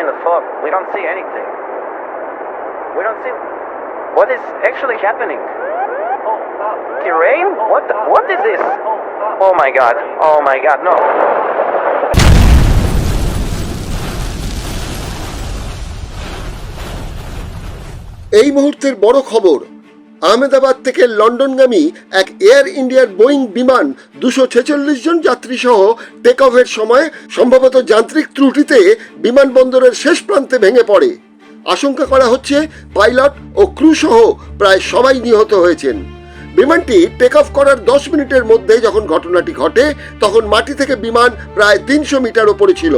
in the fog. We don't see anything. We don't see what is actually happening. The rain? What is this? Oh my God. Oh my God. No. এই মুহূর্তের বড় খবর, আহমেদাবাদ থেকে লন্ডনগামী এক air ইন্ডিয়ার Boeing বিমান 246 জন যাত্রী সহ টেক অফের সময় সম্ভবত যান্ত্রিক ত্রুটিতে বিমানবন্দরের শেষ প্রান্তে ভেঙে পড়ে। আশঙ্কা করা হচ্ছে পাইলট ও ক্রু সহ প্রায় সবাই নিহত হয়েছেন। বিমানটি টেক অফ করার 10 মিনিটের মধ্যে যখন ঘটনাটি ঘটে তখন মাটি থেকে বিমান প্রায় 300 মিটার ওপরে ছিল।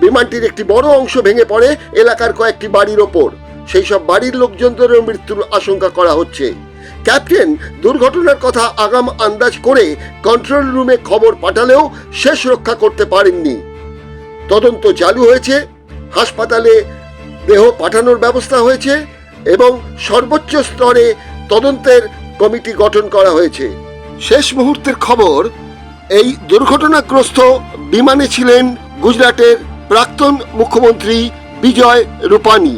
বিমানটির একটি বড় অংশ ভেঙে পড়ে এলাকার কয়েকটি বাড়ির ওপর। সেই সব বাড়ির লোকজনদেরও মৃত্যুর আশঙ্কা করা হচ্ছে। ক্যাপ্টেন দুর্ঘটনার কথা আগাম আন্দাজ করে কন্ট্রোল রুমে খবর পাঠালেও শেষ রক্ষা করতে পারেননি। তদন্ত চালু হয়েছে, হাসপাতালে দেহ পাঠানোর ব্যবস্থা হয়েছে এবং সর্বোচ্চ স্তরে তদন্তের কমিটি গঠন করা হয়েছে। শেষ মুহূর্তের খবর, এই দুর্ঘটনাগ্রস্ত বিমানে ছিলেন গুজরাটের প্রাক্তন মুখ্যমন্ত্রী বিজয় রূপানি।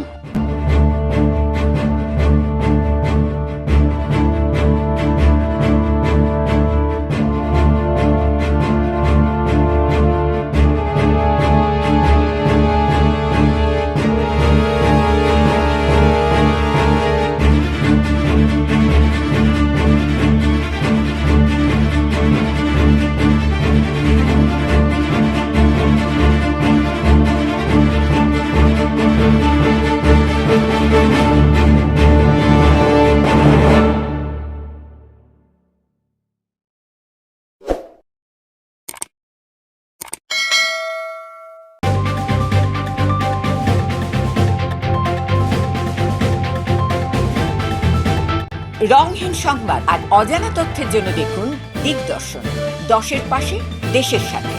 রংহীন সংবাদ আর অজানা তথ্যের জন্য দেখুন দিগদর্শন, 10-এর পাশে, দেশের সাথে।